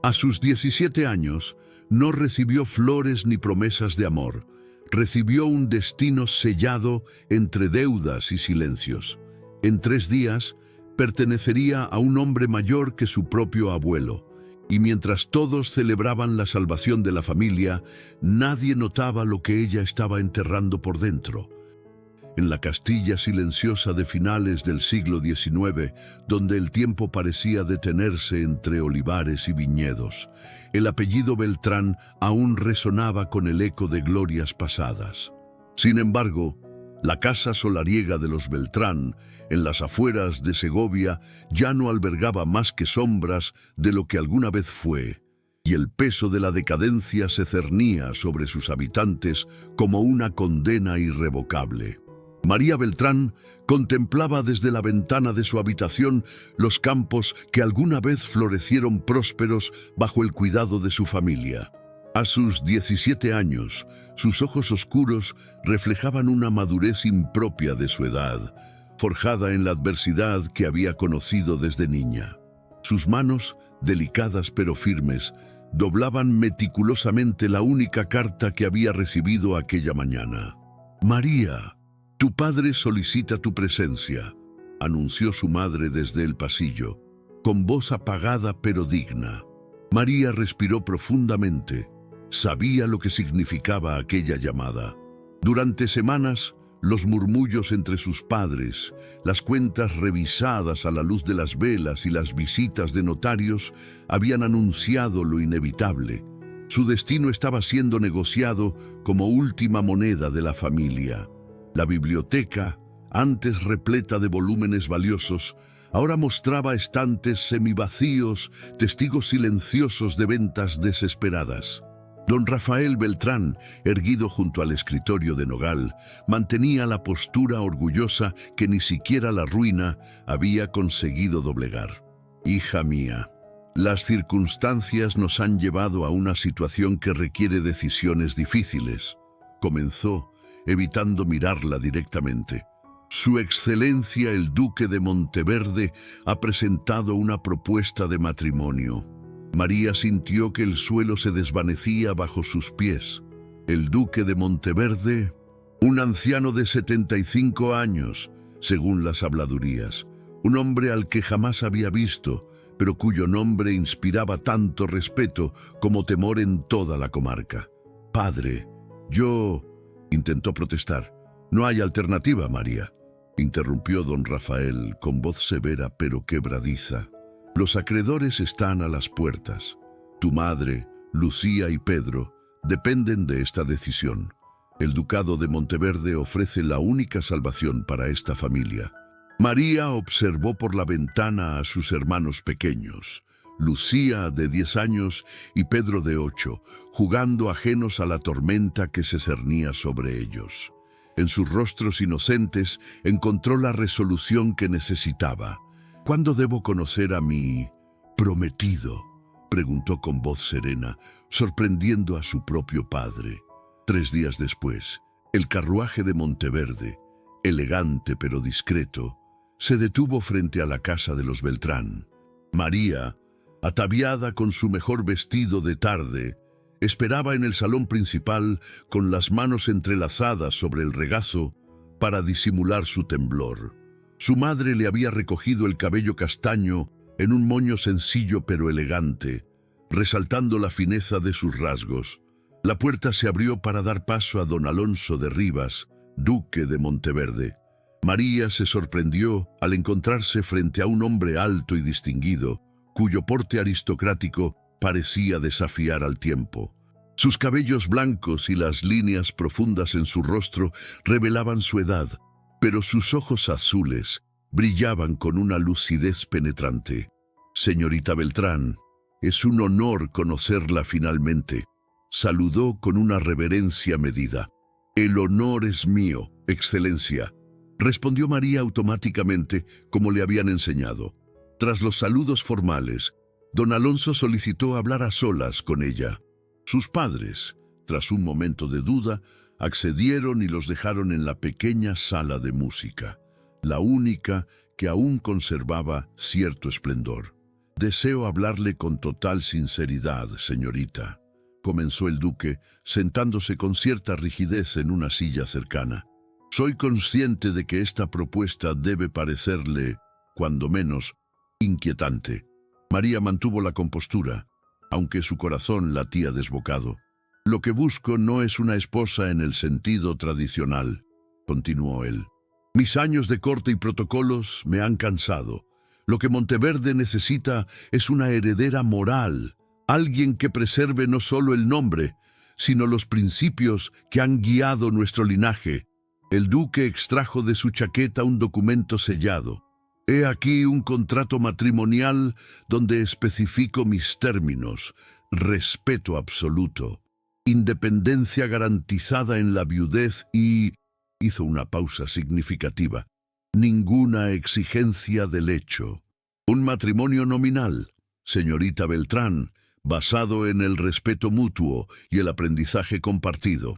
A sus 17 años, no recibió flores ni promesas de amor. Recibió un destino sellado entre deudas y silencios. En 3 días, pertenecería a un hombre mayor que su propio abuelo. Y mientras todos celebraban la salvación de la familia, nadie notaba lo que ella estaba enterrando por dentro. En la Castilla silenciosa de finales del siglo XIX, donde el tiempo parecía detenerse entre olivares y viñedos, el apellido Beltrán aún resonaba con el eco de glorias pasadas. Sin embargo, la casa solariega de los Beltrán, en las afueras de Segovia, ya no albergaba más que sombras de lo que alguna vez fue, y el peso de la decadencia se cernía sobre sus habitantes como una condena irrevocable. María Beltrán contemplaba desde la ventana de su habitación los campos que alguna vez florecieron prósperos bajo el cuidado de su familia. A sus 17 años, sus ojos oscuros reflejaban una madurez impropia de su edad, forjada en la adversidad que había conocido desde niña. Sus manos, delicadas pero firmes, doblaban meticulosamente la única carta que había recibido aquella mañana. «María, tu padre solicita tu presencia», anunció su madre desde el pasillo, con voz apagada pero digna. María respiró profundamente. Sabía lo que significaba aquella llamada. Durante semanas, los murmullos entre sus padres, las cuentas revisadas a la luz de las velas y las visitas de notarios habían anunciado lo inevitable. Su destino estaba siendo negociado como última moneda de la familia. La biblioteca, antes repleta de volúmenes valiosos, ahora mostraba estantes semivacíos, testigos silenciosos de ventas desesperadas. Don Rafael Beltrán, erguido junto al escritorio de nogal, mantenía la postura orgullosa que ni siquiera la ruina había conseguido doblegar. «Hija mía, las circunstancias nos han llevado a una situación que requiere decisiones difíciles», comenzó, evitando mirarla directamente. «Su Excelencia el Duque de Monteverde ha presentado una propuesta de matrimonio». María sintió que el suelo se desvanecía bajo sus pies. El Duque de Monteverde, un anciano de 75 años, según las habladurías, un hombre al que jamás había visto, pero cuyo nombre inspiraba tanto respeto como temor en toda la comarca. «Padre, yo...» intentó protestar. «No hay alternativa, María», interrumpió don Rafael con voz severa pero quebradiza. «Los acreedores están a las puertas. Tu madre, Lucía y Pedro dependen de esta decisión. El Ducado de Monteverde ofrece la única salvación para esta familia». María observó por la ventana a sus hermanos pequeños, Lucía de 10 años y Pedro de 8, jugando ajenos a la tormenta que se cernía sobre ellos. En sus rostros inocentes encontró la resolución que necesitaba. «¿Cuándo debo conocer a mi prometido?», preguntó con voz serena, sorprendiendo a su propio padre. 3 días después, el carruaje de Monteverde, elegante pero discreto, se detuvo frente a la casa de los Beltrán. María, ataviada con su mejor vestido de tarde, esperaba en el salón principal con las manos entrelazadas sobre el regazo para disimular su temblor. Su madre le había recogido el cabello castaño en un moño sencillo pero elegante, resaltando la fineza de sus rasgos. La puerta se abrió para dar paso a don Alonso de Rivas, duque de Monteverde. María se sorprendió al encontrarse frente a un hombre alto y distinguido, cuyo porte aristocrático parecía desafiar al tiempo. Sus cabellos blancos y las líneas profundas en su rostro revelaban su edad, pero sus ojos azules brillaban con una lucidez penetrante. «Señorita Beltrán, es un honor conocerla finalmente», saludó con una reverencia medida. «El honor es mío, Excelencia», respondió María automáticamente como le habían enseñado. Tras los saludos formales, don Alonso solicitó hablar a solas con ella. Sus padres, tras un momento de duda, accedieron y los dejaron en la pequeña sala de música, la única que aún conservaba cierto esplendor. Deseo hablarle con total sinceridad, señorita, comenzó el duque, sentándose con cierta rigidez en una silla cercana. Soy consciente de que esta propuesta debe parecerle, cuando menos, inquietante. María mantuvo la compostura, aunque su corazón latía desbocado. Lo que busco no es una esposa en el sentido tradicional, continuó él. Mis años de corte y protocolos me han cansado. Lo que Monteverde necesita es una heredera moral, alguien que preserve no solo el nombre, sino los principios que han guiado nuestro linaje. El duque extrajo de su chaqueta un documento sellado. He aquí un contrato matrimonial donde especifico mis términos: respeto absoluto, independencia garantizada en la viudez y... Hizo una pausa significativa. Ninguna exigencia del hecho. Un matrimonio nominal, señorita Beltrán, basado en el respeto mutuo y el aprendizaje compartido.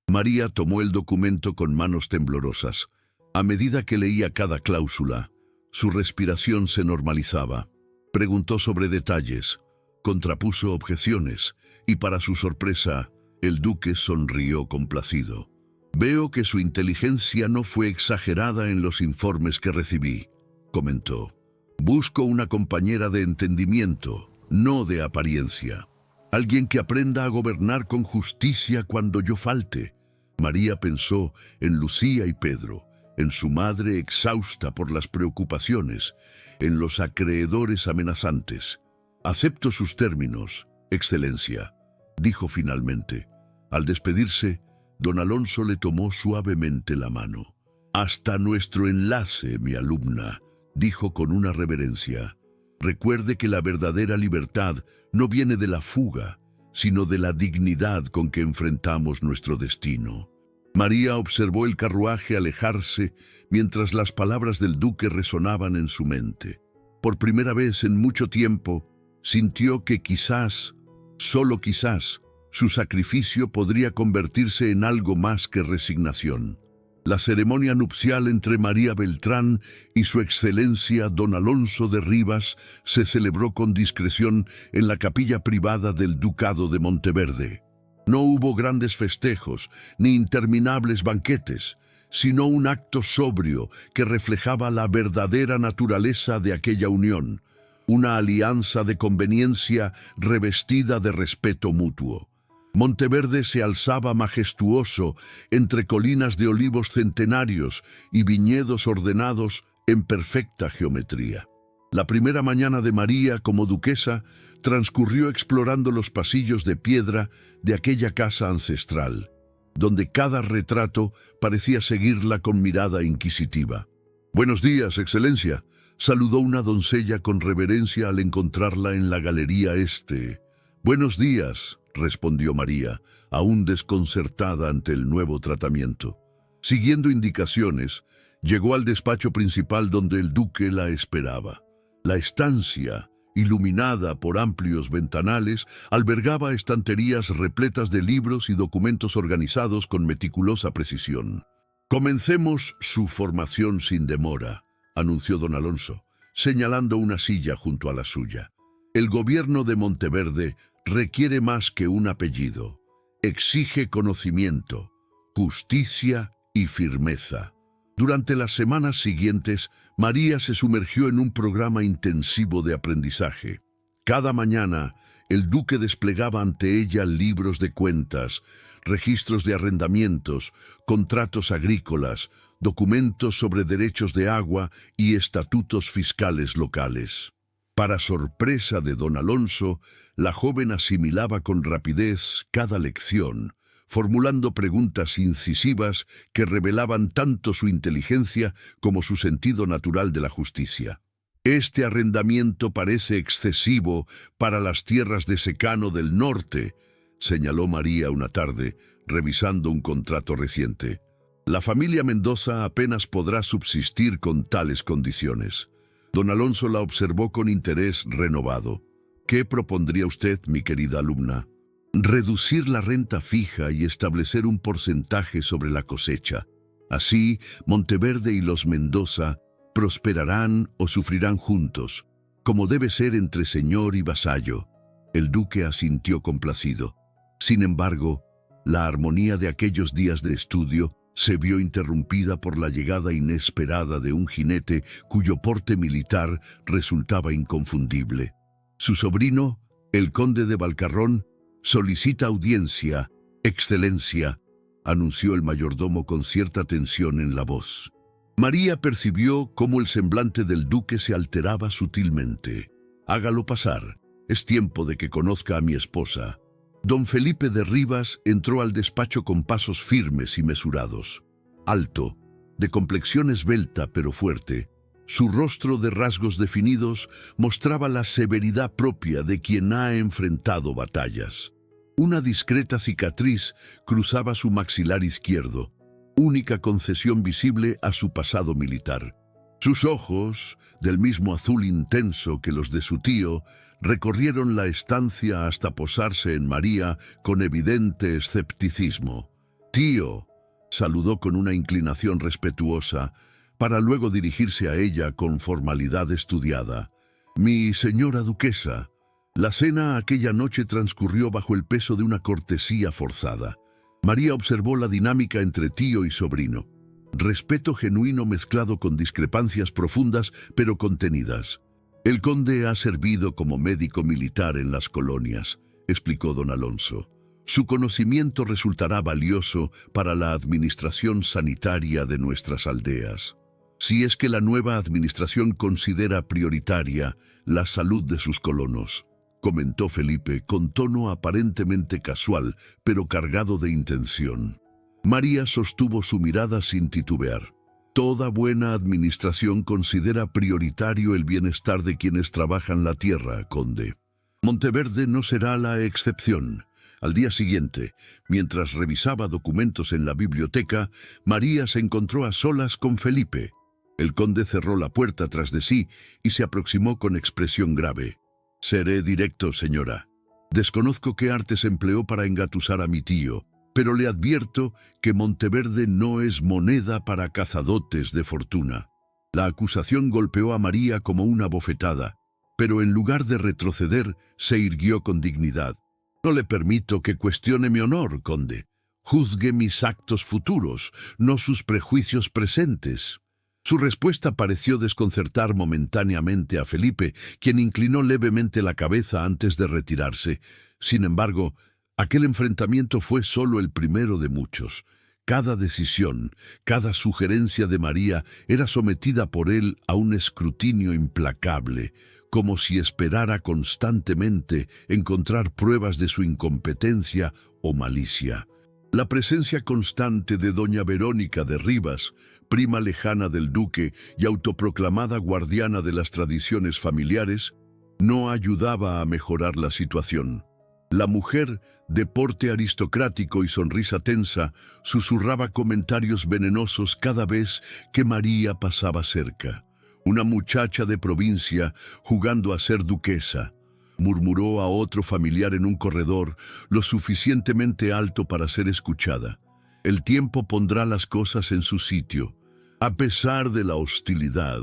María tomó el documento con manos temblorosas. A medida que leía cada cláusula, su respiración se normalizaba. Preguntó sobre detalles, contrapuso objeciones, y para su sorpresa, el duque sonrió complacido. Veo que su inteligencia no fue exagerada en los informes que recibí, comentó. Busco una compañera de entendimiento, no de apariencia. Alguien que aprenda a gobernar con justicia cuando yo falte. María pensó en Lucía y Pedro, en su madre exhausta por las preocupaciones, en los acreedores amenazantes. Acepto sus términos, Excelencia, dijo finalmente. Al despedirse, don Alonso le tomó suavemente la mano. Hasta nuestro enlace, mi alumna, dijo con una reverencia. Recuerde que la verdadera libertad no viene de la fuga, sino de la dignidad con que enfrentamos nuestro destino. María observó el carruaje alejarse mientras las palabras del duque resonaban en su mente. Por primera vez en mucho tiempo, sintió que quizás, solo quizás, su sacrificio podría convertirse en algo más que resignación. La ceremonia nupcial entre María Beltrán y su excelencia don Alonso de Rivas se celebró con discreción en la capilla privada del Ducado de Monteverde. No hubo grandes festejos ni interminables banquetes, sino un acto sobrio que reflejaba la verdadera naturaleza de aquella unión, una alianza de conveniencia revestida de respeto mutuo. Monteverde se alzaba majestuoso entre colinas de olivos centenarios y viñedos ordenados en perfecta geometría. La primera mañana de María como duquesa transcurrió explorando los pasillos de piedra de aquella casa ancestral, donde cada retrato parecía seguirla con mirada inquisitiva. «Buenos días, Excelencia», saludó una doncella con reverencia al encontrarla en la galería este. «Buenos días», respondió María, aún desconcertada ante el nuevo tratamiento. Siguiendo indicaciones, llegó al despacho principal donde el duque la esperaba. La estancia, iluminada por amplios ventanales, albergaba estanterías repletas de libros y documentos organizados con meticulosa precisión. «Comencemos su formación sin demora», anunció don Alonso, señalando una silla junto a la suya. «El gobierno de Monteverde requiere más que un apellido. Exige conocimiento, justicia y firmeza». Durante las semanas siguientes, María se sumergió en un programa intensivo de aprendizaje. Cada mañana, el duque desplegaba ante ella libros de cuentas, registros de arrendamientos, contratos agrícolas, documentos sobre derechos de agua y estatutos fiscales locales. Para sorpresa de don Alonso, la joven asimilaba con rapidez cada lección, formulando preguntas incisivas que revelaban tanto su inteligencia como su sentido natural de la justicia. «Este arrendamiento parece excesivo para las tierras de secano del norte», señaló María una tarde, revisando un contrato reciente. «La familia Mendoza apenas podrá subsistir con tales condiciones». Don Alonso la observó con interés renovado. «¿Qué propondría usted, mi querida alumna?» «Reducir la renta fija y establecer un porcentaje sobre la cosecha. Así, Monteverde y los Mendoza prosperarán o sufrirán juntos. como debe ser entre señor y vasallo. El duque asintió complacido. Sin embargo, la armonía de aquellos días de estudio se vio interrumpida por la llegada inesperada de un jinete cuyo porte militar resultaba inconfundible. Su sobrino, el conde de Valcarrón, solicita audiencia, excelencia, anunció el mayordomo con cierta tensión en la voz. María percibió cómo el semblante del duque se alteraba sutilmente. Hágalo pasar, es tiempo de que conozca a mi esposa. Don Felipe de Rivas entró al despacho con pasos firmes y mesurados. Alto, de complexión esbelta pero fuerte, su rostro de rasgos definidos mostraba la severidad propia de quien ha enfrentado batallas. Una discreta cicatriz cruzaba su maxilar izquierdo, única concesión visible a su pasado militar. Sus ojos, del mismo azul intenso que los de su tío, recorrieron la estancia hasta posarse en María con evidente escepticismo. «Tío», saludó con una inclinación respetuosa, para luego dirigirse a ella con formalidad estudiada. «Mi señora duquesa». La cena aquella noche transcurrió bajo el peso de una cortesía forzada. María observó la dinámica entre tío y sobrino. Respeto genuino mezclado con discrepancias profundas pero contenidas. «El conde ha servido como médico militar en las colonias», explicó don Alonso. «Su conocimiento resultará valioso para la administración sanitaria de nuestras aldeas. Si es que la nueva administración considera prioritaria la salud de sus colonos», comentó Felipe con tono aparentemente casual, pero cargado de intención. María sostuvo su mirada sin titubear. «Toda buena administración considera prioritario el bienestar de quienes trabajan la tierra, conde. Monteverde no será la excepción». Al día siguiente, mientras revisaba documentos en la biblioteca, María se encontró a solas con Felipe. El conde cerró la puerta tras de sí y se aproximó con expresión grave. «Seré directo, señora. Desconozco qué artes empleó para engatusar a mi tío, pero le advierto que Monteverde no es moneda para cazadotes de fortuna». La acusación golpeó a María como una bofetada, pero en lugar de retroceder, se irguió con dignidad. «No le permito que cuestione mi honor, conde. Juzgue mis actos futuros, no sus prejuicios presentes». Su respuesta pareció desconcertar momentáneamente a Felipe, quien inclinó levemente la cabeza antes de retirarse. Sin embargo, aquel enfrentamiento fue solo el primero de muchos. Cada decisión, cada sugerencia de María era sometida por él a un escrutinio implacable, como si esperara constantemente encontrar pruebas de su incompetencia o malicia. La presencia constante de doña Verónica de Rivas, prima lejana del duque y autoproclamada guardiana de las tradiciones familiares, no ayudaba a mejorar la situación. La mujer, de porte aristocrático y sonrisa tensa, susurraba comentarios venenosos cada vez que María pasaba cerca. «Una muchacha de provincia jugando a ser duquesa», murmuró a otro familiar en un corredor, lo suficientemente alto para ser escuchada. «El tiempo pondrá las cosas en su sitio». A pesar de la hostilidad,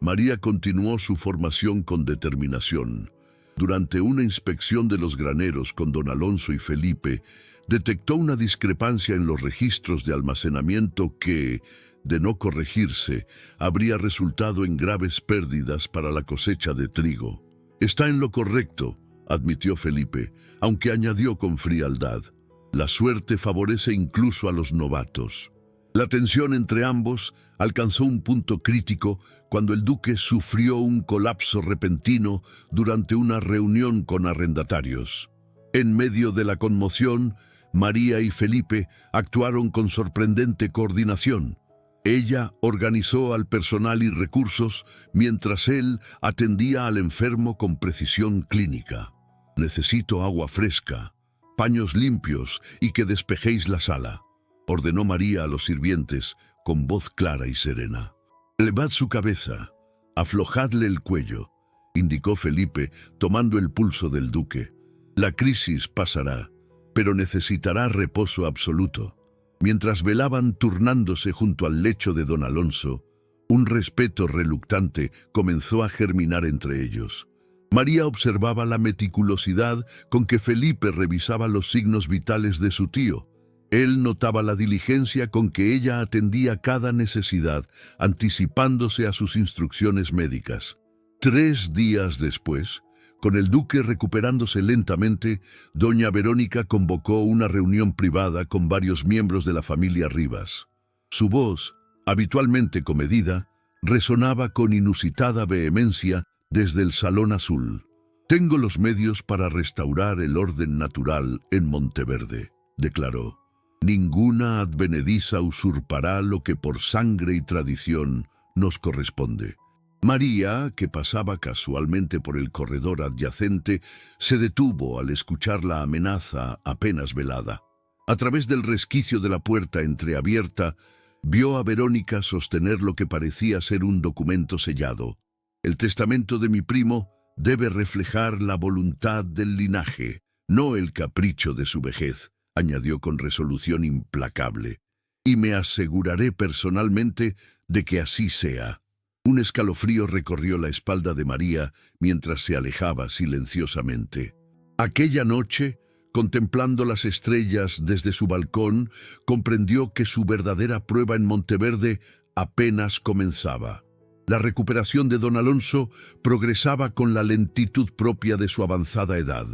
María continuó su formación con determinación. Durante una inspección de los graneros con don Alonso y Felipe, detectó una discrepancia en los registros de almacenamiento que, de no corregirse, habría resultado en graves pérdidas para la cosecha de trigo. «Está en lo correcto», admitió Felipe, aunque añadió con frialdad. «La suerte favorece incluso a los novatos». La tensión entre ambos alcanzó un punto crítico cuando el duque sufrió un colapso repentino durante una reunión con arrendatarios. En medio de la conmoción, María y Felipe actuaron con sorprendente coordinación. Ella organizó al personal y recursos, mientras él atendía al enfermo con precisión clínica. «Necesito agua fresca, paños limpios y que despejéis la sala», ordenó María a los sirvientes con voz clara y serena. «Elevad su cabeza, aflojadle el cuello», indicó Felipe, tomando el pulso del duque. «La crisis pasará, pero necesitará reposo absoluto». Mientras velaban turnándose junto al lecho de don Alonso, Un respeto reluctante comenzó a germinar entre ellos. María observaba la meticulosidad con que Felipe revisaba los signos vitales de su tío. Él notaba la diligencia con que ella atendía cada necesidad, anticipándose a sus instrucciones médicas. 3 días después, con el duque recuperándose lentamente, doña Verónica convocó una reunión privada con varios miembros de la familia Rivas. Su voz, habitualmente comedida, resonaba con inusitada vehemencia desde el Salón Azul. «Tengo los medios para restaurar el orden natural en Monteverde», declaró. «Ninguna advenediza usurpará lo que por sangre y tradición nos corresponde». María, que pasaba casualmente por el corredor adyacente, se detuvo al escuchar la amenaza apenas velada. A través del resquicio de la puerta entreabierta, vio a Verónica sostener lo que parecía ser un documento sellado. «El testamento de mi primo debe reflejar la voluntad del linaje, no el capricho de su vejez», añadió con resolución implacable. «Y me aseguraré personalmente de que así sea». Un escalofrío recorrió la espalda de María mientras se alejaba silenciosamente. Aquella noche, contemplando las estrellas desde su balcón, comprendió que su verdadera prueba en Monteverde apenas comenzaba. La recuperación de don Alonso progresaba con la lentitud propia de su avanzada edad.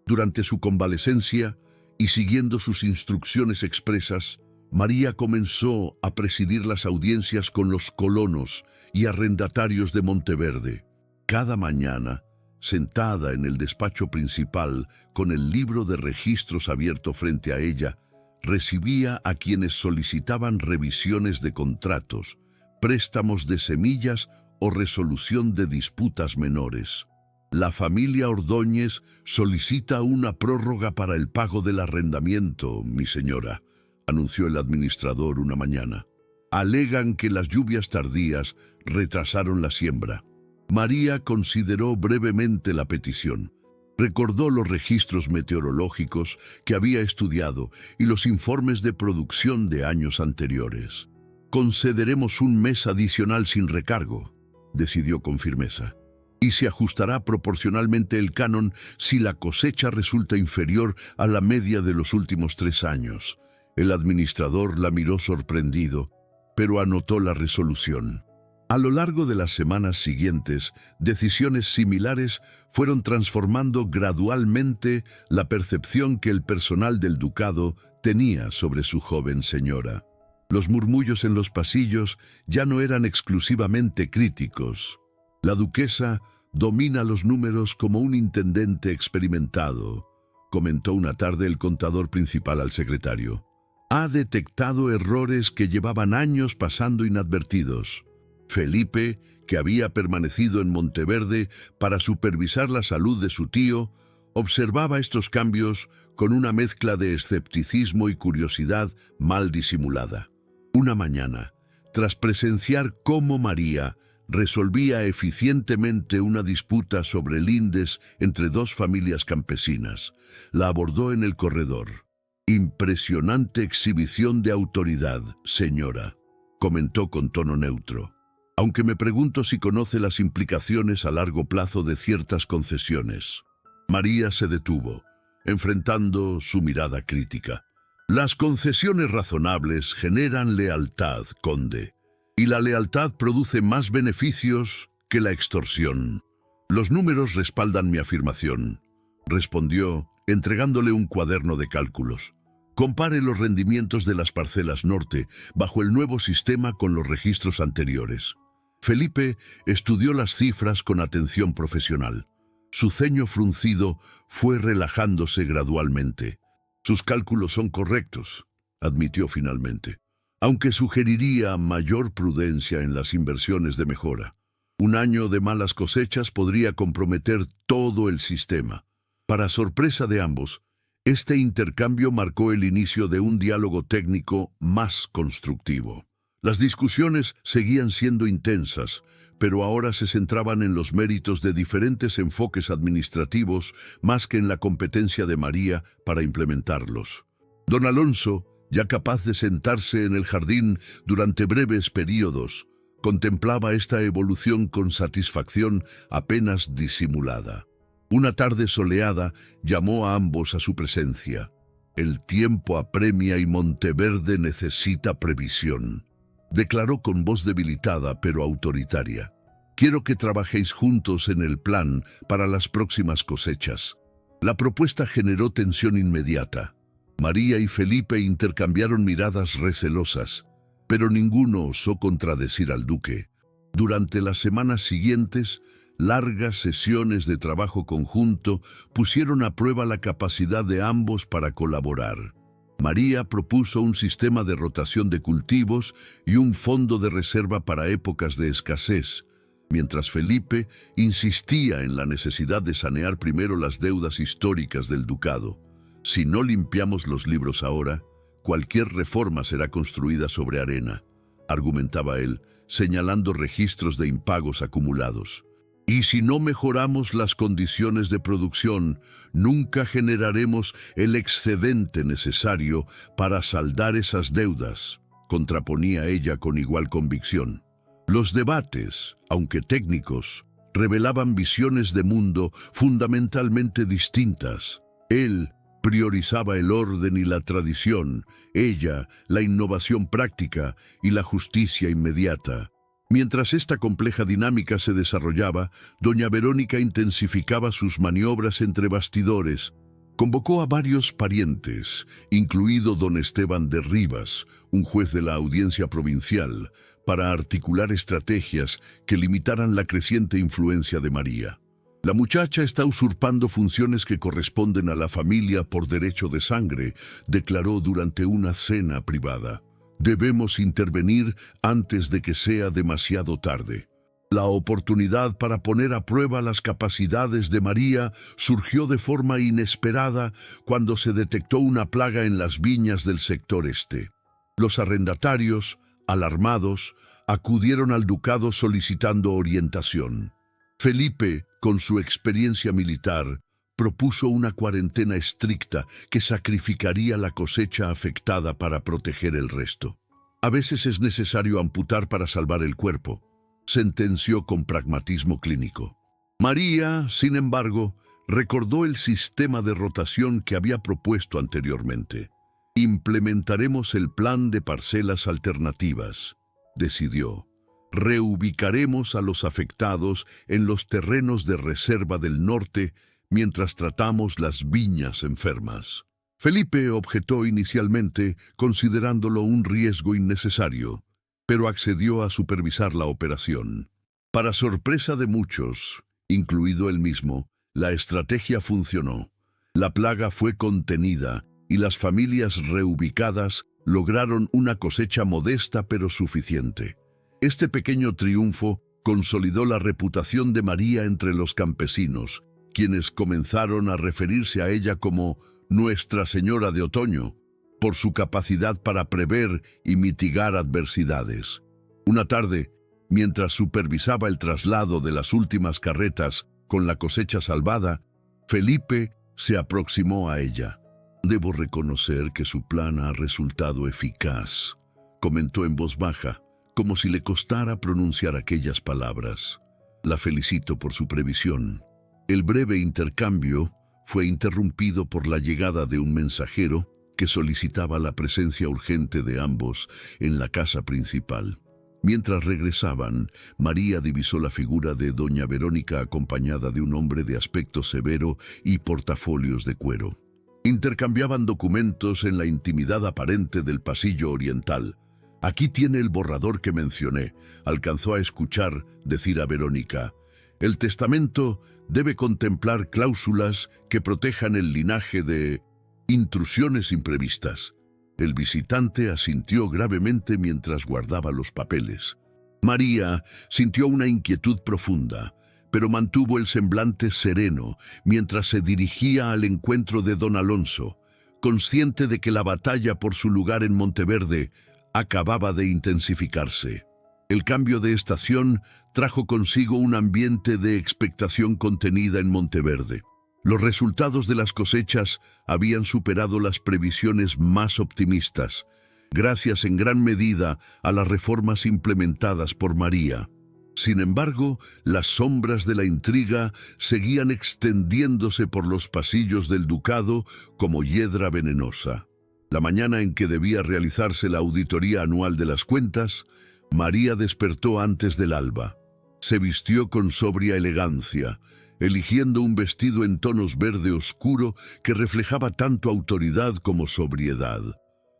Durante su convalecencia, y siguiendo sus instrucciones expresas, María comenzó a presidir las audiencias con los colonos y arrendatarios de Monteverde. Cada mañana, sentada en el despacho principal con el libro de registros abierto frente a ella, recibía a quienes solicitaban revisiones de contratos, préstamos de semillas o resolución de disputas menores. «La familia Ordóñez solicita una prórroga para el pago del arrendamiento, mi señora», anunció el administrador una mañana. «Alegan que las lluvias tardías retrasaron la siembra». María consideró brevemente la petición. Recordó los registros meteorológicos que había estudiado y los informes de producción de años anteriores. «Concederemos un mes adicional sin recargo», decidió con firmeza. «Y se ajustará proporcionalmente el canon si la cosecha resulta inferior a la media de los últimos 3 años». El administrador la miró sorprendido, pero anotó la resolución. A lo largo de las semanas siguientes, decisiones similares fueron transformando gradualmente la percepción que el personal del ducado tenía sobre su joven señora. Los murmullos en los pasillos ya no eran exclusivamente críticos. «La duquesa domina los números como un intendente experimentado», comentó una tarde el contador principal al secretario. «Ha detectado errores que llevaban años pasando inadvertidos». Felipe, que había permanecido en Monteverde para supervisar la salud de su tío, observaba estos cambios con una mezcla de escepticismo y curiosidad mal disimulada. Una mañana, tras presenciar cómo María resolvía eficientemente una disputa sobre lindes entre 2 familias campesinas, la abordó en el corredor. «Impresionante exhibición de autoridad, señora», comentó con tono neutro. «Aunque me pregunto si conoce las implicaciones a largo plazo de ciertas concesiones». María se detuvo, enfrentando su mirada crítica. «Las concesiones razonables generan lealtad, conde, y la lealtad produce más beneficios que la extorsión». «Los números respaldan mi afirmación», respondió, entregándole un cuaderno de cálculos. «Compare los rendimientos de las parcelas norte bajo el nuevo sistema con los registros anteriores». Felipe estudió las cifras con atención profesional. Su ceño fruncido fue relajándose gradualmente. «Sus cálculos son correctos», admitió finalmente, aunque sugeriría mayor prudencia en las inversiones de mejora. Un año de malas cosechas podría comprometer todo el sistema. Para sorpresa de ambos, este intercambio marcó el inicio de un diálogo técnico más constructivo. Las discusiones seguían siendo intensas, pero ahora se centraban en los méritos de diferentes enfoques administrativos más que en la competencia de María para implementarlos. Don Alonso, ya capaz de sentarse en el jardín durante breves periodos, contemplaba esta evolución con satisfacción apenas disimulada. Una tarde soleada llamó a ambos a su presencia. El tiempo apremia y Monteverde necesita previsión, declaró con voz debilitada pero autoritaria. Quiero que trabajéis juntos en el plan para las próximas cosechas. La propuesta generó tensión inmediata. María y Felipe intercambiaron miradas recelosas, pero ninguno osó contradecir al duque. Durante las semanas siguientes, largas sesiones de trabajo conjunto pusieron a prueba la capacidad de ambos para colaborar. María propuso un sistema de rotación de cultivos y un fondo de reserva para épocas de escasez, mientras Felipe insistía en la necesidad de sanear primero las deudas históricas del ducado. Si no limpiamos los libros ahora, cualquier reforma será construida sobre arena, argumentaba él, señalando registros de impagos acumulados. Y si no mejoramos las condiciones de producción, nunca generaremos el excedente necesario para saldar esas deudas, contraponía ella con igual convicción. Los debates, aunque técnicos, revelaban visiones de mundo fundamentalmente distintas. Él priorizaba el orden y la tradición, ella la innovación práctica y la justicia inmediata. Mientras esta compleja dinámica se desarrollaba, doña Verónica intensificaba sus maniobras entre bastidores. Convocó a varios parientes, incluido don Esteban de Rivas, un juez de la audiencia provincial, para articular estrategias que limitaran la creciente influencia de María. La muchacha está usurpando funciones que corresponden a la familia por derecho de sangre, declaró durante una cena privada. Debemos intervenir antes de que sea demasiado tarde. La oportunidad para poner a prueba las capacidades de María surgió de forma inesperada cuando se detectó una plaga en las viñas del sector este. Los arrendatarios, alarmados, acudieron al ducado solicitando orientación. Felipe, con su experiencia militar, propuso una cuarentena estricta que sacrificaría la cosecha afectada para proteger el resto. A veces es necesario amputar para salvar el cuerpo, sentenció con pragmatismo clínico. María, sin embargo, recordó el sistema de rotación que había propuesto anteriormente. Implementaremos el plan de parcelas alternativas, decidió. Reubicaremos a los afectados en los terrenos de reserva del norte mientras tratamos las viñas enfermas. Felipe objetó inicialmente, considerándolo un riesgo innecesario, pero accedió a supervisar la operación. Para sorpresa de muchos, incluido él mismo, la estrategia funcionó. La plaga fue contenida y las familias reubicadas lograron una cosecha modesta pero suficiente. Este pequeño triunfo consolidó la reputación de María entre los campesinos, quienes comenzaron a referirse a ella como Nuestra Señora de Otoño, por su capacidad para prever y mitigar adversidades. Una tarde, mientras supervisaba el traslado de las últimas carretas con la cosecha salvada, Felipe se aproximó a ella. «Debo reconocer que su plan ha resultado eficaz», comentó en voz baja, como si le costara pronunciar aquellas palabras. «La felicito por su previsión». El breve intercambio fue interrumpido por la llegada de un mensajero que solicitaba la presencia urgente de ambos en la casa principal. Mientras regresaban, María divisó la figura de doña Verónica acompañada de un hombre de aspecto severo y portafolios de cuero. Intercambiaban documentos en la intimidad aparente del pasillo oriental. «Aquí tiene el borrador que mencioné», alcanzó a escuchar decir a Verónica. «El testamento debe contemplar cláusulas que protejan el linaje de intrusiones imprevistas». El visitante asintió gravemente mientras guardaba los papeles. María sintió una inquietud profunda, pero mantuvo el semblante sereno mientras se dirigía al encuentro de don Alonso, consciente de que la batalla por su lugar en Monteverde acababa de intensificarse. El cambio de estación trajo consigo un ambiente de expectación contenida en Monteverde. Los resultados de las cosechas habían superado las previsiones más optimistas. gracias en gran medida a las reformas implementadas por María. Sin embargo, las sombras de la intriga seguían extendiéndose por los pasillos del ducado como hiedra venenosa. La mañana en que debía realizarse la auditoría anual de las cuentas, María despertó antes del alba. Se vistió con sobria elegancia, eligiendo un vestido en tonos verde oscuro que reflejaba tanto autoridad como sobriedad.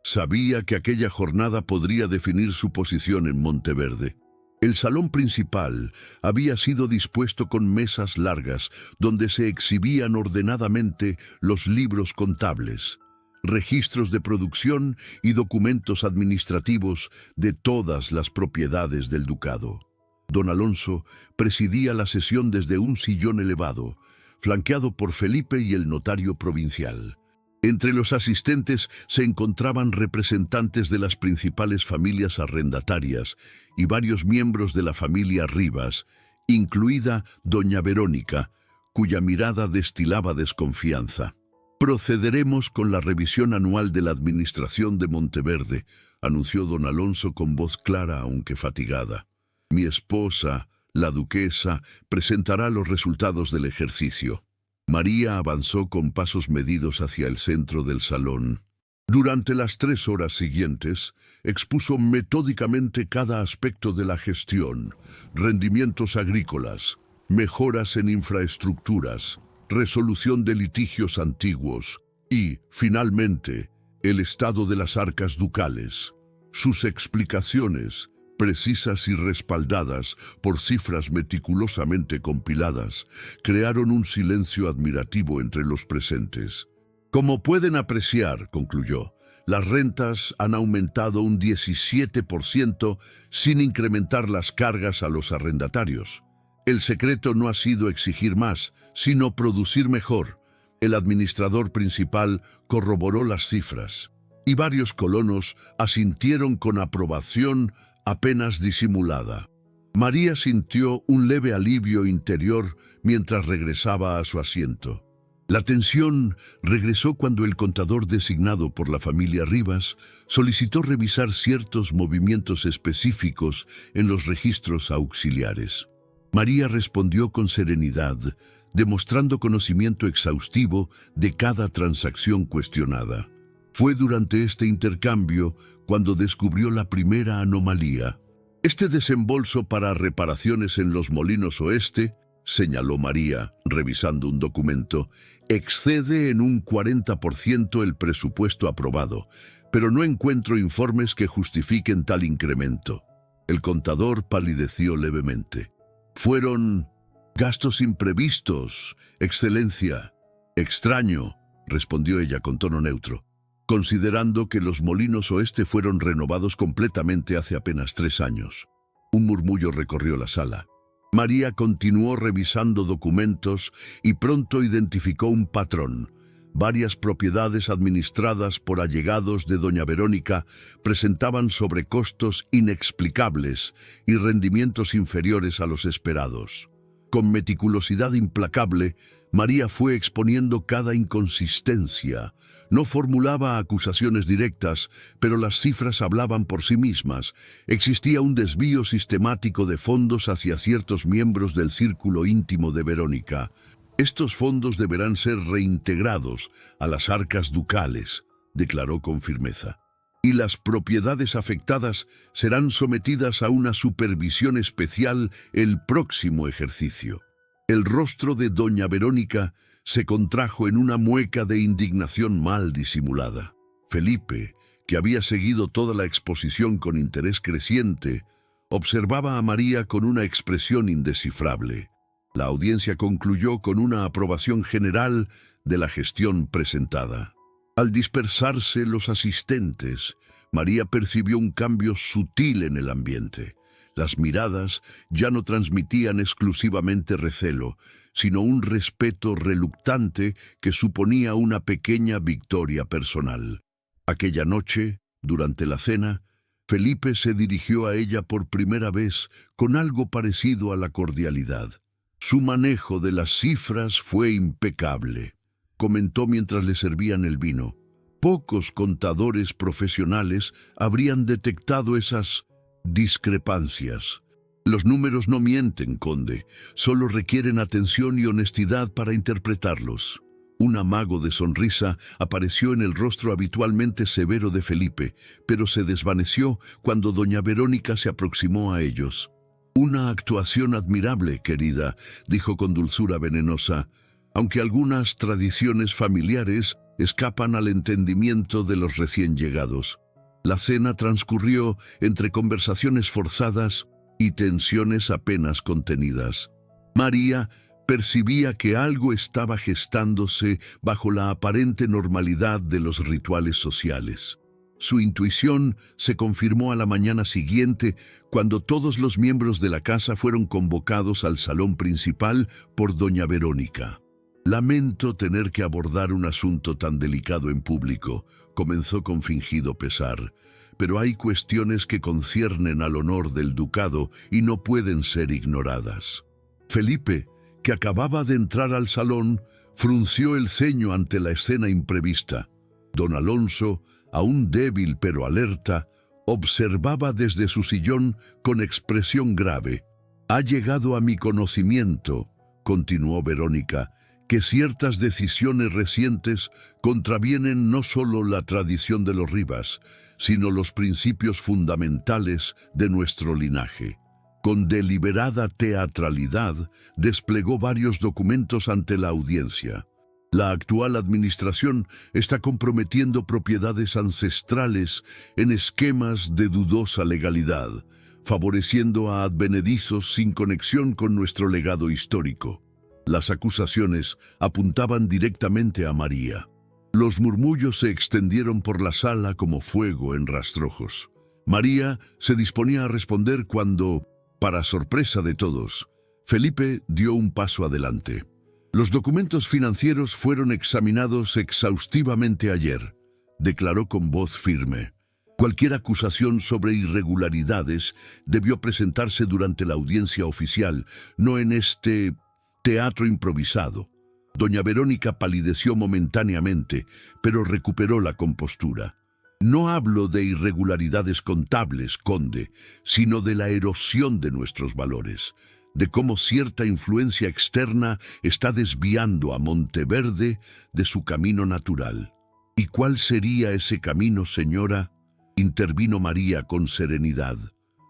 Sabía que aquella jornada podría definir su posición en Monteverde. El salón principal había sido dispuesto con mesas largas donde se exhibían ordenadamente los libros contables, registros de producción y documentos administrativos de todas las propiedades del ducado. Don Alonso presidía la sesión desde un sillón elevado, flanqueado por Felipe y el notario provincial. Entre los asistentes se encontraban representantes de las principales familias arrendatarias y varios miembros de la familia Rivas, incluida doña Verónica, cuya mirada destilaba desconfianza. «Procederemos con la revisión anual de la administración de Monteverde», anunció don Alonso con voz clara aunque fatigada. «Mi esposa, la duquesa, presentará los resultados del ejercicio». María avanzó con pasos medidos hacia el centro del salón. Durante las 3 horas siguientes, expuso metódicamente cada aspecto de la gestión: rendimientos agrícolas, mejoras en infraestructuras, resolución de litigios antiguos y, finalmente, el estado de las arcas ducales. Sus explicaciones, precisas y respaldadas por cifras meticulosamente compiladas, crearon un silencio admirativo entre los presentes. «Como pueden apreciar», concluyó, «las rentas han aumentado un 17% sin incrementar las cargas a los arrendatarios. El secreto no ha sido exigir más, sino producir mejor». El administrador principal corroboró las cifras, y varios colonos asintieron con aprobación apenas disimulada. María sintió un leve alivio interior mientras regresaba a su asiento. La tensión regresó cuando el contador designado por la familia Rivas solicitó revisar ciertos movimientos específicos en los registros auxiliares. María respondió con serenidad, demostrando conocimiento exhaustivo de cada transacción cuestionada. Fue durante este intercambio cuando descubrió la primera anomalía. «Este desembolso para reparaciones en los Molinos Oeste», señaló María, revisando un documento, «excede en un 40% el presupuesto aprobado, pero no encuentro informes que justifiquen tal incremento». El contador palideció levemente. «Fueron gastos imprevistos, Excelencia». «Extraño», respondió ella con tono neutro, «considerando que los Molinos Oeste fueron renovados completamente hace apenas 3 años». Un murmullo recorrió la sala. María continuó revisando documentos y pronto identificó un patrón. Varias propiedades administradas por allegados de doña Verónica presentaban sobrecostos inexplicables y rendimientos inferiores a los esperados. Con meticulosidad implacable, María fue exponiendo cada inconsistencia. No formulaba acusaciones directas, pero las cifras hablaban por sí mismas. Existía un desvío sistemático de fondos hacia ciertos miembros del círculo íntimo de Verónica. «Estos fondos deberán ser reintegrados a las arcas ducales», declaró con firmeza. «Y las propiedades afectadas serán sometidas a una supervisión especial el próximo ejercicio». El rostro de doña Verónica se contrajo en una mueca de indignación mal disimulada. Felipe, que había seguido toda la exposición con interés creciente, observaba a María con una expresión indescifrable. La audiencia concluyó con una aprobación general de la gestión presentada. Al dispersarse los asistentes, María percibió un cambio sutil en el ambiente. Las miradas ya no transmitían exclusivamente recelo, sino un respeto reluctante que suponía una pequeña victoria personal. Aquella noche, durante la cena, Felipe se dirigió a ella por primera vez con algo parecido a la cordialidad. Su manejo de las cifras fue impecable, comentó mientras le servían el vino. Pocos contadores profesionales habrían detectado esas discrepancias. Los números no mienten, conde, solo requieren atención y honestidad para interpretarlos. Un amago de sonrisa apareció en el rostro habitualmente severo de Felipe, pero se desvaneció cuando doña Verónica se aproximó a ellos. «Una actuación admirable, querida», dijo con dulzura venenosa, aunque algunas tradiciones familiares escapan al entendimiento de los recién llegados. La cena transcurrió entre conversaciones forzadas y tensiones apenas contenidas. María percibía que algo estaba gestándose bajo la aparente normalidad de los rituales sociales. Su intuición se confirmó a la mañana siguiente cuando todos los miembros de la casa fueron convocados al salón principal por doña Verónica. «Lamento tener que abordar un asunto tan delicado en público», comenzó con fingido pesar, «pero hay cuestiones que conciernen al honor del ducado y no pueden ser ignoradas». Felipe, que acababa de entrar al salón, frunció el ceño ante la escena imprevista. Don Alonso, aún débil pero alerta, observaba desde su sillón con expresión grave. «Ha llegado a mi conocimiento», continuó Verónica, «que ciertas decisiones recientes contravienen no solo la tradición de los Rivas, sino los principios fundamentales de nuestro linaje». Con deliberada teatralidad, desplegó varios documentos ante la audiencia. «La actual administración está comprometiendo propiedades ancestrales en esquemas de dudosa legalidad, favoreciendo a advenedizos sin conexión con nuestro legado histórico». Las acusaciones apuntaban directamente a María. Los murmullos se extendieron por la sala como fuego en rastrojos. María se disponía a responder cuando, para sorpresa de todos, Felipe dio un paso adelante. «Los documentos financieros fueron examinados exhaustivamente ayer», declaró con voz firme. «Cualquier acusación sobre irregularidades debió presentarse durante la audiencia oficial, no en este teatro improvisado». Doña Verónica palideció momentáneamente, pero recuperó la compostura. «No hablo de irregularidades contables, conde, sino de la erosión de nuestros valores, de cómo cierta influencia externa está desviando a Monteverde de su camino natural». «¿Y cuál sería ese camino, señora?», intervino María con serenidad.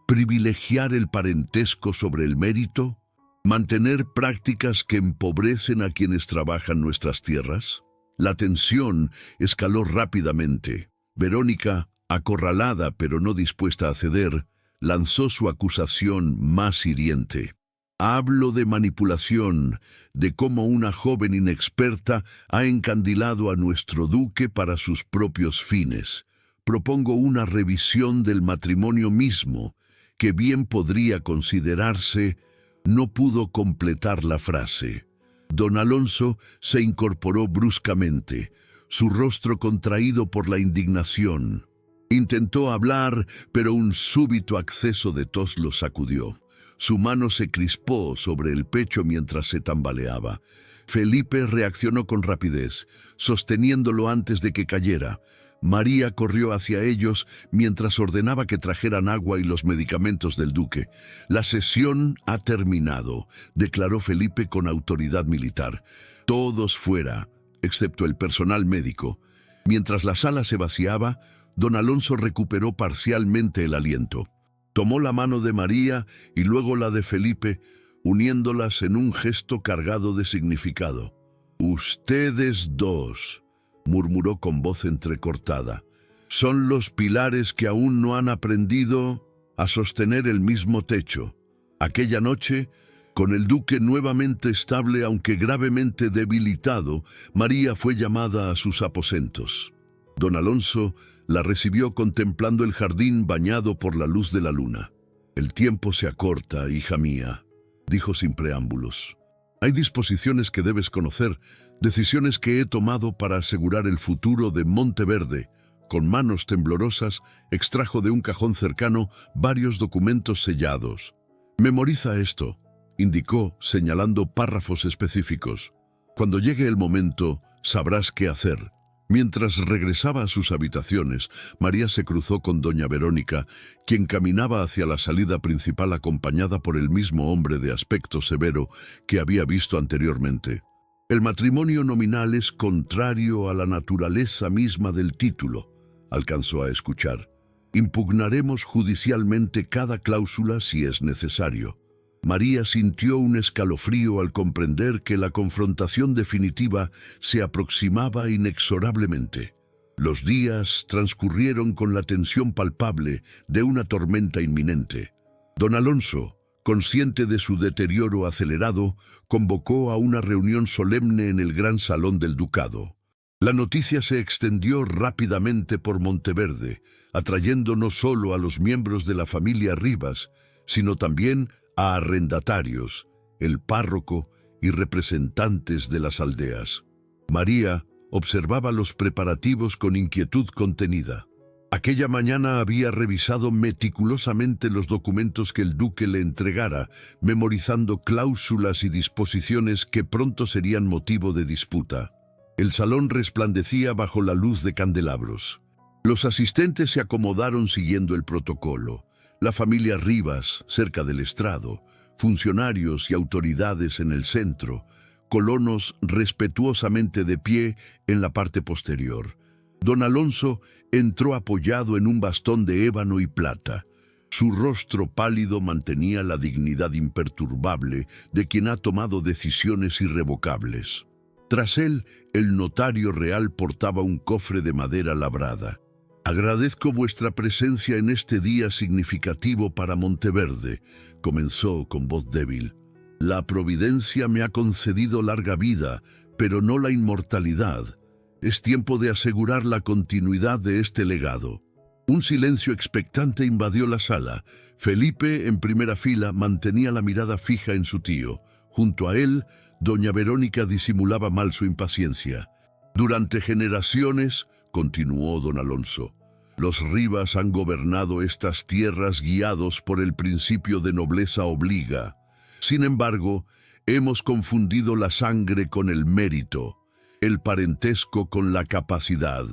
«¿Privilegiar el parentesco sobre el mérito? ¿Mantener prácticas que empobrecen a quienes trabajan nuestras tierras?». La tensión escaló rápidamente. Verónica, acorralada pero no dispuesta a ceder, lanzó su acusación más hiriente. «Hablo de manipulación, de cómo una joven inexperta ha encandilado a nuestro duque para sus propios fines. Propongo una revisión del matrimonio mismo, que bien podría considerarse». No pudo completar la frase. Don Alonso se incorporó bruscamente, su rostro contraído por la indignación. Intentó hablar, pero un súbito acceso de tos lo sacudió. Su mano se crispó sobre el pecho mientras se tambaleaba. Felipe reaccionó con rapidez, sosteniéndolo antes de que cayera. María corrió hacia ellos mientras ordenaba que trajeran agua y los medicamentos del duque. «La sesión ha terminado», declaró Felipe con autoridad militar. «Todos fuera, excepto el personal médico». Mientras la sala se vaciaba, don Alonso recuperó parcialmente el aliento. Tomó la mano de María y luego la de Felipe, uniéndolas en un gesto cargado de significado. «Ustedes dos», murmuró con voz entrecortada, «son los pilares que aún no han aprendido a sostener el mismo techo». Aquella noche, con el duque nuevamente estable aunque gravemente debilitado, María fue llamada a sus aposentos. Don Alonso la recibió contemplando el jardín bañado por la luz de la luna. «El tiempo se acorta, hija mía», dijo sin preámbulos. «Hay disposiciones que debes conocer, decisiones que he tomado para asegurar el futuro de Monteverde». Con manos temblorosas, extrajo de un cajón cercano varios documentos sellados. «Memoriza esto», indicó, señalando párrafos específicos. «Cuando llegue el momento, sabrás qué hacer». Mientras regresaba a sus habitaciones, María se cruzó con doña Verónica, quien caminaba hacia la salida principal acompañada por el mismo hombre de aspecto severo que había visto anteriormente. El matrimonio nominal es contrario a la naturaleza misma del título, alcanzó a escuchar. Impugnaremos judicialmente cada cláusula si es necesario. María sintió un escalofrío al comprender que la confrontación definitiva se aproximaba inexorablemente. Los días transcurrieron con la tensión palpable de una tormenta inminente. Don Alonso, consciente de su deterioro acelerado, convocó a una reunión solemne en el gran salón del ducado. La noticia se extendió rápidamente por Monteverde, atrayendo no solo a los miembros de la familia Rivas, sino también a arrendatarios, el párroco y representantes de las aldeas. María observaba los preparativos con inquietud contenida. Aquella mañana había revisado meticulosamente los documentos que el duque le entregara, memorizando cláusulas y disposiciones que pronto serían motivo de disputa. El salón resplandecía bajo la luz de candelabros. Los asistentes se acomodaron siguiendo el protocolo. La familia Rivas, cerca del estrado, funcionarios y autoridades en el centro, colonos respetuosamente de pie en la parte posterior. Don Alonso entró apoyado en un bastón de ébano y plata. Su rostro pálido mantenía la dignidad imperturbable de quien ha tomado decisiones irrevocables. Tras él, el notario real portaba un cofre de madera labrada. «Agradezco vuestra presencia en este día significativo para Monteverde», comenzó con voz débil. «La providencia me ha concedido larga vida, pero no la inmortalidad. Es tiempo de asegurar la continuidad de este legado». Un silencio expectante invadió la sala. Felipe, en primera fila, mantenía la mirada fija en su tío. Junto a él, doña Verónica disimulaba mal su impaciencia. «Durante generaciones», continuó don Alonso, «los Rivas han gobernado estas tierras guiados por el principio de nobleza obliga. Sin embargo, hemos confundido la sangre con el mérito, el parentesco con la capacidad».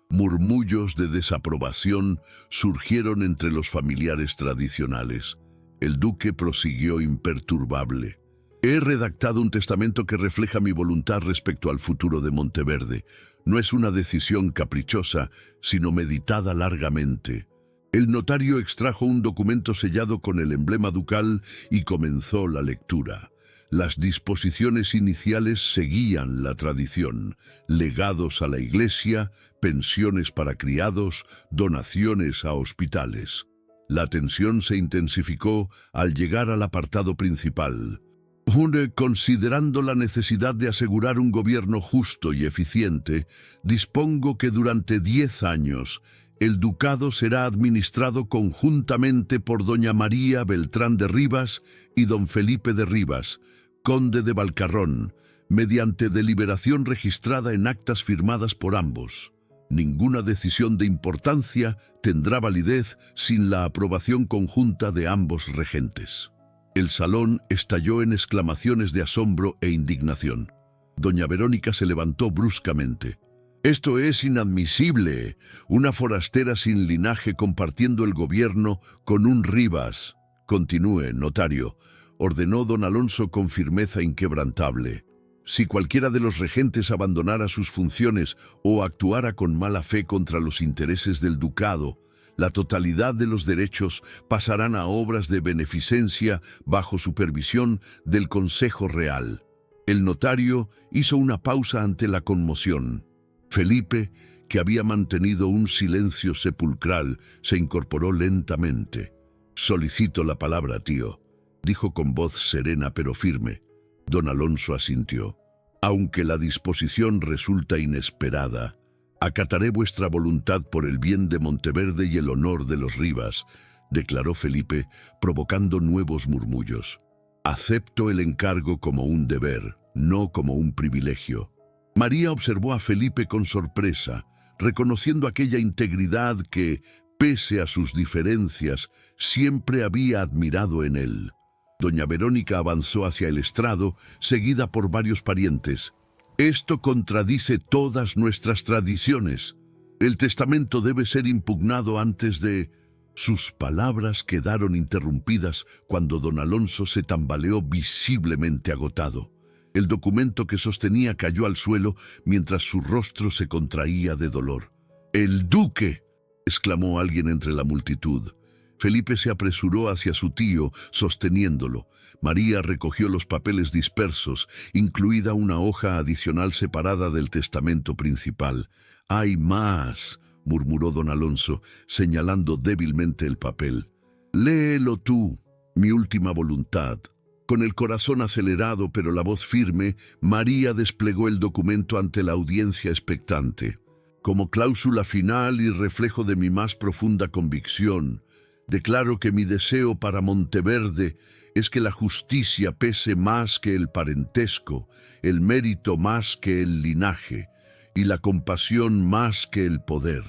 Murmullos de desaprobación surgieron entre los familiares tradicionales. El duque prosiguió imperturbable. «He redactado un testamento que refleja mi voluntad respecto al futuro de Monteverde. No es una decisión caprichosa, sino meditada largamente». El notario extrajo un documento sellado con el emblema ducal y comenzó la lectura. Las disposiciones iniciales seguían la tradición: legados a la iglesia, pensiones para criados, donaciones a hospitales. La tensión se intensificó al llegar al apartado principal. Considerando la necesidad de asegurar un gobierno justo y eficiente, dispongo que durante 10 años el ducado será administrado conjuntamente por doña María Beltrán de Rivas y don Felipe de Rivas, conde de Valcarrón, mediante deliberación registrada en actas firmadas por ambos. Ninguna decisión de importancia tendrá validez sin la aprobación conjunta de ambos regentes. El salón estalló en exclamaciones de asombro e indignación. Doña Verónica se levantó bruscamente. «Esto es inadmisible. Una forastera sin linaje compartiendo el gobierno con un Rivas». «Continúe, notario», ordenó don Alonso con firmeza inquebrantable. «Si cualquiera de los regentes abandonara sus funciones o actuara con mala fe contra los intereses del ducado, la totalidad de los derechos pasarán a obras de beneficencia bajo supervisión del Consejo Real». El notario hizo una pausa ante la conmoción. Felipe, que había mantenido un silencio sepulcral, se incorporó lentamente. «Solicito la palabra, tío», dijo con voz serena pero firme. Don Alonso asintió. «Aunque la disposición resulta inesperada, acataré vuestra voluntad por el bien de Monteverde y el honor de los Rivas», declaró Felipe, provocando nuevos murmullos. «Acepto el encargo como un deber, no como un privilegio». María observó a Felipe con sorpresa, reconociendo aquella integridad que, pese a sus diferencias, siempre había admirado en él. Doña Verónica avanzó hacia el estrado, seguida por varios parientes. Esto contradice todas nuestras tradiciones. El testamento debe ser impugnado antes de... Sus palabras quedaron interrumpidas cuando don Alonso se tambaleó visiblemente agotado. El documento que sostenía cayó al suelo mientras su rostro se contraía de dolor. «¡El duque!», exclamó alguien entre la multitud. Felipe se apresuró hacia su tío, sosteniéndolo. María recogió los papeles dispersos, incluida una hoja adicional separada del testamento principal. «¡Hay más!», murmuró don Alonso, señalando débilmente el papel. «Léelo tú, mi última voluntad». Con el corazón acelerado pero la voz firme, María desplegó el documento ante la audiencia expectante. «Como cláusula final y reflejo de mi más profunda convicción, declaro que mi deseo para Monteverde es que la justicia pese más que el parentesco, el mérito más que el linaje, y la compasión más que el poder.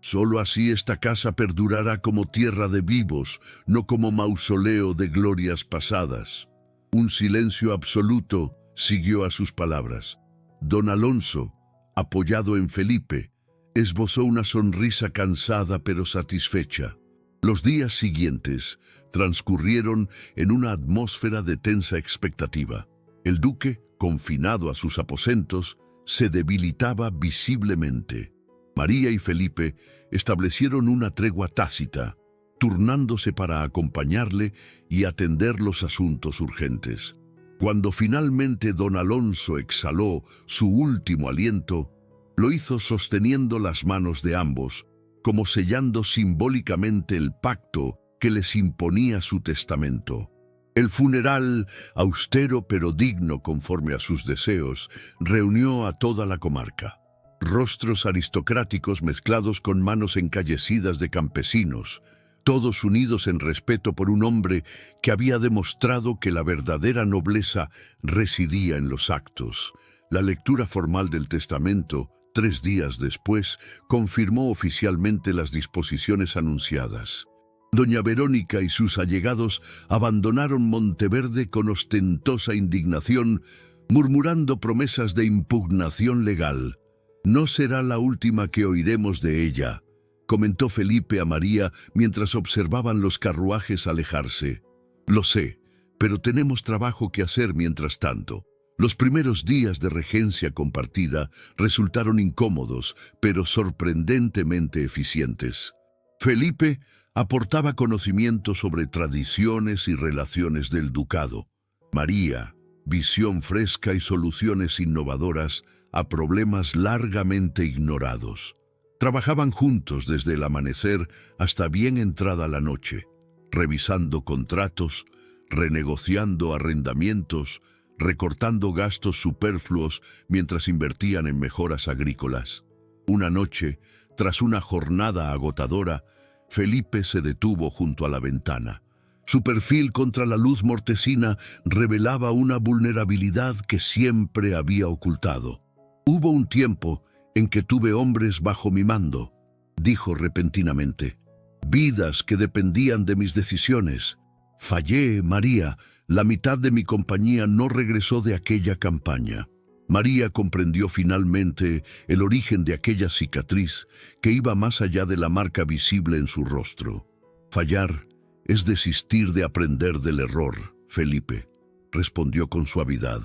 Solo así esta casa perdurará como tierra de vivos, no como mausoleo de glorias pasadas». Un silencio absoluto siguió a sus palabras. Don Alonso, apoyado en Felipe, esbozó una sonrisa cansada pero satisfecha. Los días siguientes transcurrieron en una atmósfera de tensa expectativa. El duque, confinado a sus aposentos, se debilitaba visiblemente. María y Felipe establecieron una tregua tácita, turnándose para acompañarle y atender los asuntos urgentes. Cuando finalmente don Alonso exhaló su último aliento, lo hizo sosteniendo las manos de ambos, como sellando simbólicamente el pacto que les imponía su testamento. El funeral, austero pero digno conforme a sus deseos, reunió a toda la comarca. Rostros aristocráticos mezclados con manos encallecidas de campesinos, todos unidos en respeto por un hombre que había demostrado que la verdadera nobleza residía en los actos. La lectura formal del testamento, 3 días después, confirmó oficialmente las disposiciones anunciadas. Doña Verónica y sus allegados abandonaron Monteverde con ostentosa indignación, murmurando promesas de impugnación legal. «No será la última que oiremos de ella», comentó Felipe a María mientras observaban los carruajes alejarse. «Lo sé, pero tenemos trabajo que hacer mientras tanto». Los primeros días de regencia compartida resultaron incómodos, pero sorprendentemente eficientes. Felipe aportaba conocimiento sobre tradiciones y relaciones del ducado. María, visión fresca y soluciones innovadoras a problemas largamente ignorados. Trabajaban juntos desde el amanecer hasta bien entrada la noche, revisando contratos, renegociando arrendamientos, recortando gastos superfluos mientras invertían en mejoras agrícolas. Una noche, tras una jornada agotadora, Felipe se detuvo junto a la ventana. Su perfil contra la luz mortecina revelaba una vulnerabilidad que siempre había ocultado. «Hubo un tiempo en que tuve hombres bajo mi mando», dijo repentinamente. «Vidas que dependían de mis decisiones. Fallé, María. La mitad de mi compañía no regresó de aquella campaña». María comprendió finalmente el origen de aquella cicatriz que iba más allá de la marca visible en su rostro. «Fallar es desistir de aprender del error, Felipe», respondió con suavidad.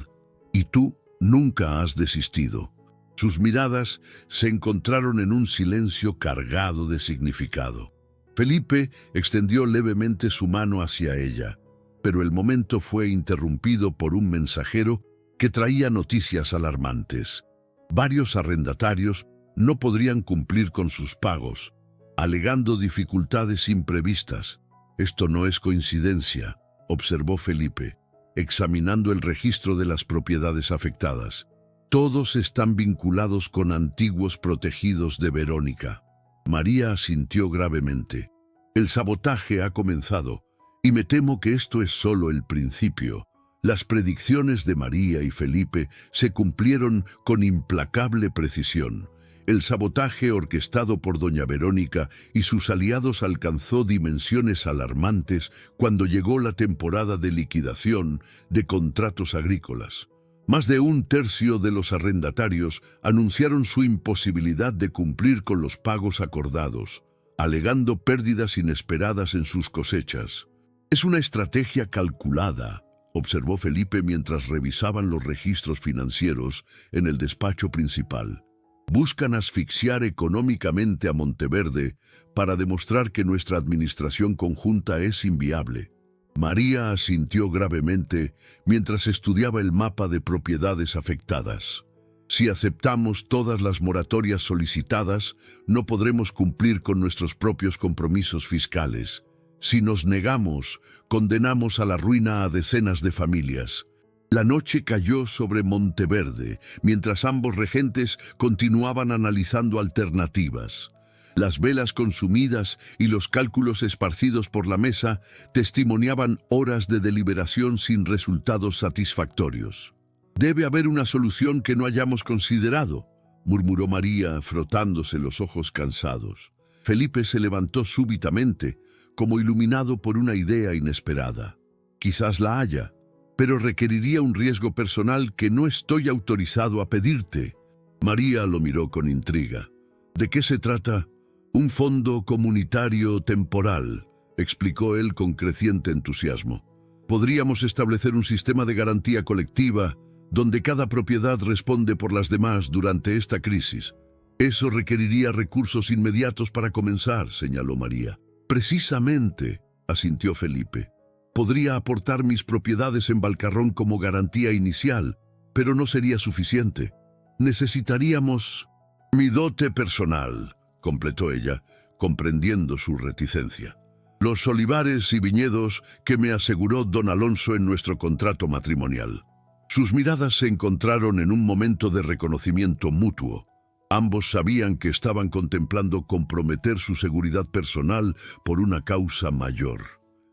«Y tú nunca has desistido». Sus miradas se encontraron en un silencio cargado de significado. Felipe extendió levemente su mano hacia ella, pero el momento fue interrumpido por un mensajero que traía noticias alarmantes. Varios arrendatarios no podrían cumplir con sus pagos, alegando dificultades imprevistas. «Esto no es coincidencia», observó Felipe, examinando el registro de las propiedades afectadas. «Todos están vinculados con antiguos protegidos de Verónica». María asintió gravemente. «El sabotaje ha comenzado, y me temo que esto es solo el principio». Las predicciones de María y Felipe se cumplieron con implacable precisión. El sabotaje orquestado por doña Verónica y sus aliados alcanzó dimensiones alarmantes cuando llegó la temporada de liquidación de contratos agrícolas. Más de un tercio de los arrendatarios anunciaron su imposibilidad de cumplir con los pagos acordados, alegando pérdidas inesperadas en sus cosechas. «Es una estrategia calculada», observó Felipe mientras revisaban los registros financieros en el despacho principal. «Buscan asfixiar económicamente a Monteverde para demostrar que nuestra administración conjunta es inviable». María asintió gravemente mientras estudiaba el mapa de propiedades afectadas. «Si aceptamos todas las moratorias solicitadas, no podremos cumplir con nuestros propios compromisos fiscales. Si nos negamos, condenamos a la ruina a decenas de familias». La noche cayó sobre Monteverde, mientras ambos regentes continuaban analizando alternativas. Las velas consumidas y los cálculos esparcidos por la mesa testimoniaban horas de deliberación sin resultados satisfactorios. «Debe haber una solución que no hayamos considerado», murmuró María, frotándose los ojos cansados. Felipe se levantó súbitamente, como iluminado por una idea inesperada. «Quizás la haya, pero requeriría un riesgo personal que no estoy autorizado a pedirte». María lo miró con intriga. «¿De qué se trata?» «Un fondo comunitario temporal», explicó él con creciente entusiasmo. «Podríamos establecer un sistema de garantía colectiva donde cada propiedad responde por las demás durante esta crisis. Eso requeriría recursos inmediatos para comenzar», señaló María. «Precisamente», asintió Felipe. «Podría aportar mis propiedades en Valcarrón como garantía inicial, pero no sería suficiente. Necesitaríamos mi dote personal», completó ella, comprendiendo su reticencia. «Los olivares y viñedos que me aseguró don Alonso en nuestro contrato matrimonial». Sus miradas se encontraron en un momento de reconocimiento mutuo. Ambos sabían que estaban contemplando comprometer su seguridad personal por una causa mayor.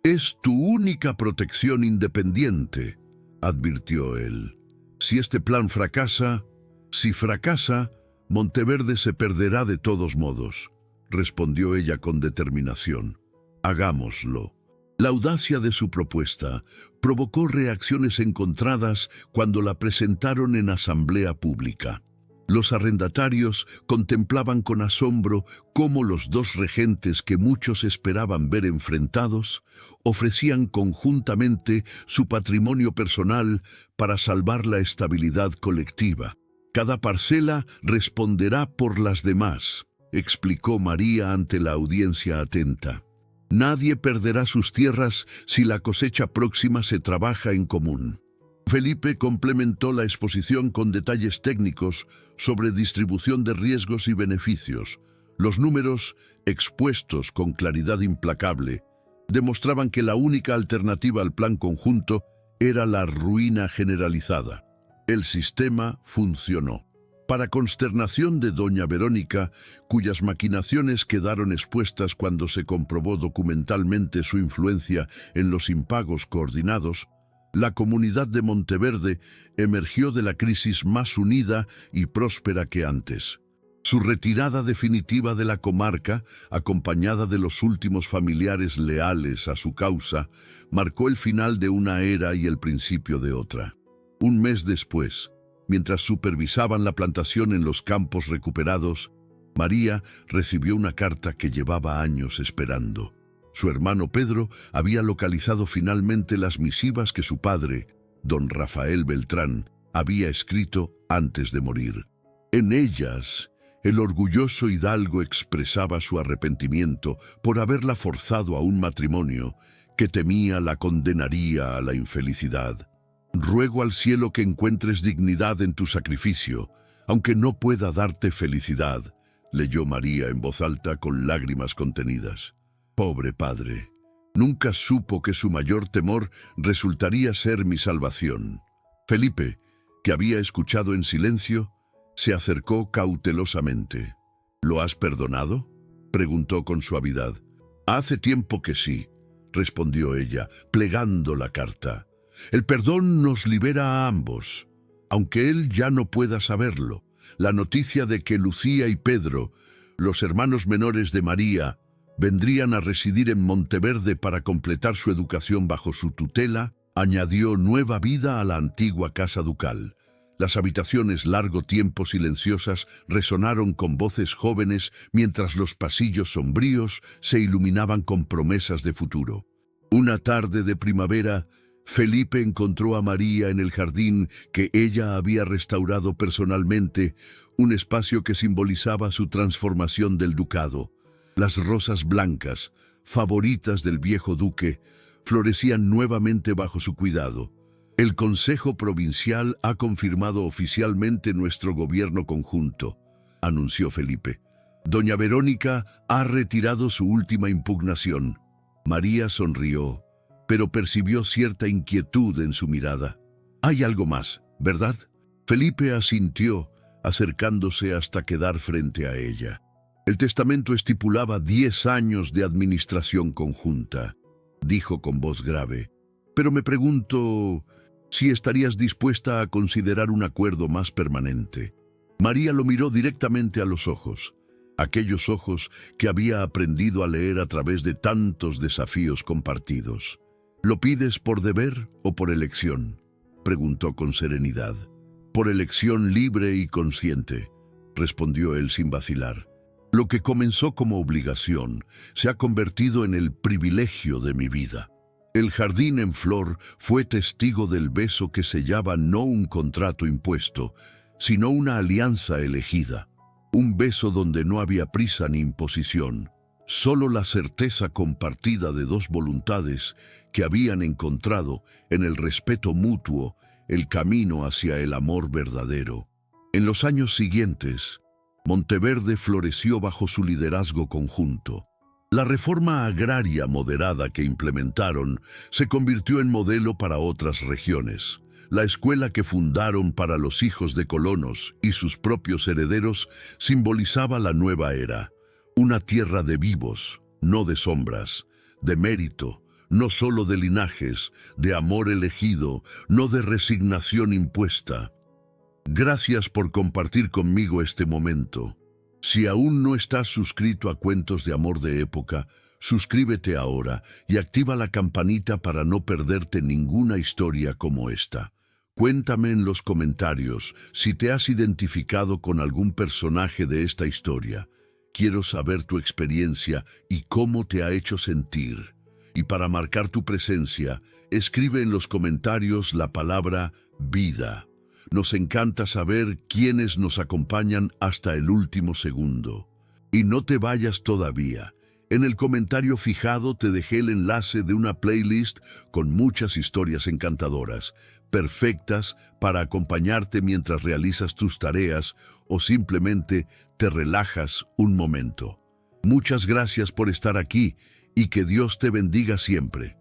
«Es tu única protección independiente», advirtió él. «Si este plan fracasa, Monteverde se perderá de todos modos», respondió ella con determinación. «Hagámoslo». La audacia de su propuesta provocó reacciones encontradas cuando la presentaron en asamblea pública. Los arrendatarios contemplaban con asombro cómo los dos regentes que muchos esperaban ver enfrentados ofrecían conjuntamente su patrimonio personal para salvar la estabilidad colectiva. «Cada parcela responderá por las demás», explicó María ante la audiencia atenta. «Nadie perderá sus tierras si la cosecha próxima se trabaja en común». Felipe complementó la exposición con detalles técnicos sobre distribución de riesgos y beneficios. Los números, expuestos con claridad implacable, demostraban que la única alternativa al plan conjunto era la ruina generalizada. El sistema funcionó. Para consternación de doña Verónica, cuyas maquinaciones quedaron expuestas cuando se comprobó documentalmente su influencia en los impagos coordinados, la comunidad de Monteverde emergió de la crisis más unida y próspera que antes. Su retirada definitiva de la comarca, acompañada de los últimos familiares leales a su causa, marcó el final de una era y el principio de otra. Un mes después, mientras supervisaban la plantación en los campos recuperados, María recibió una carta que llevaba años esperando. Su hermano Pedro había localizado finalmente las misivas que su padre, don Rafael Beltrán, había escrito antes de morir. En ellas, el orgulloso hidalgo expresaba su arrepentimiento por haberla forzado a un matrimonio que temía la condenaría a la infelicidad. «Ruego al cielo que encuentres dignidad en tu sacrificio, aunque no pueda darte felicidad», leyó María en voz alta con lágrimas contenidas. Pobre padre, nunca supo que su mayor temor resultaría ser mi salvación. Felipe, que había escuchado en silencio, se acercó cautelosamente. «¿Lo has perdonado?», preguntó con suavidad. «Hace tiempo que sí», respondió ella, plegando la carta. «El perdón nos libera a ambos, aunque él ya no pueda saberlo. La noticia de que Lucía y Pedro, los hermanos menores de María, vendrían a residir en Monteverde para completar su educación bajo su tutela, añadió nueva vida a la antigua casa ducal. Las habitaciones largo tiempo silenciosas resonaron con voces jóvenes mientras los pasillos sombríos se iluminaban con promesas de futuro. Una tarde de primavera, Felipe encontró a María en el jardín que ella había restaurado personalmente, un espacio que simbolizaba su transformación del ducado. Las rosas blancas, favoritas del viejo duque, florecían nuevamente bajo su cuidado. El Consejo Provincial ha confirmado oficialmente nuestro gobierno conjunto, anunció Felipe. Doña Verónica ha retirado su última impugnación. María sonrió, pero percibió cierta inquietud en su mirada. Hay algo más, ¿verdad? Felipe asintió, acercándose hasta quedar frente a ella. El testamento estipulaba 10 años de administración conjunta, dijo con voz grave. Pero me pregunto si estarías dispuesta a considerar un acuerdo más permanente. María lo miró directamente a los ojos, aquellos ojos que había aprendido a leer a través de tantos desafíos compartidos. ¿Lo pides por deber o por elección?, preguntó con serenidad. Por elección libre y consciente, respondió él sin vacilar. Lo que comenzó como obligación se ha convertido en el privilegio de mi vida. El jardín en flor fue testigo del beso que sellaba no un contrato impuesto, sino una alianza elegida. Un beso donde no había prisa ni imposición, solo la certeza compartida de dos voluntades que habían encontrado en el respeto mutuo el camino hacia el amor verdadero. En los años siguientes, Monteverde floreció bajo su liderazgo conjunto. La reforma agraria moderada que implementaron se convirtió en modelo para otras regiones. La escuela que fundaron para los hijos de colonos y sus propios herederos simbolizaba la nueva era, una tierra de vivos, no de sombras, de mérito, no solo de linajes, de amor elegido, no de resignación impuesta. Gracias por compartir conmigo este momento. Si aún no estás suscrito a Cuentos de Amor de Época, suscríbete ahora y activa la campanita para no perderte ninguna historia como esta. Cuéntame en los comentarios si te has identificado con algún personaje de esta historia. Quiero saber tu experiencia y cómo te ha hecho sentir. Y para marcar tu presencia, escribe en los comentarios la palabra vida. Nos encanta saber quiénes nos acompañan hasta el último segundo. Y no te vayas todavía. En el comentario fijado te dejé el enlace de una playlist con muchas historias encantadoras, perfectas para acompañarte mientras realizas tus tareas o simplemente te relajas un momento. Muchas gracias por estar aquí y que Dios te bendiga siempre.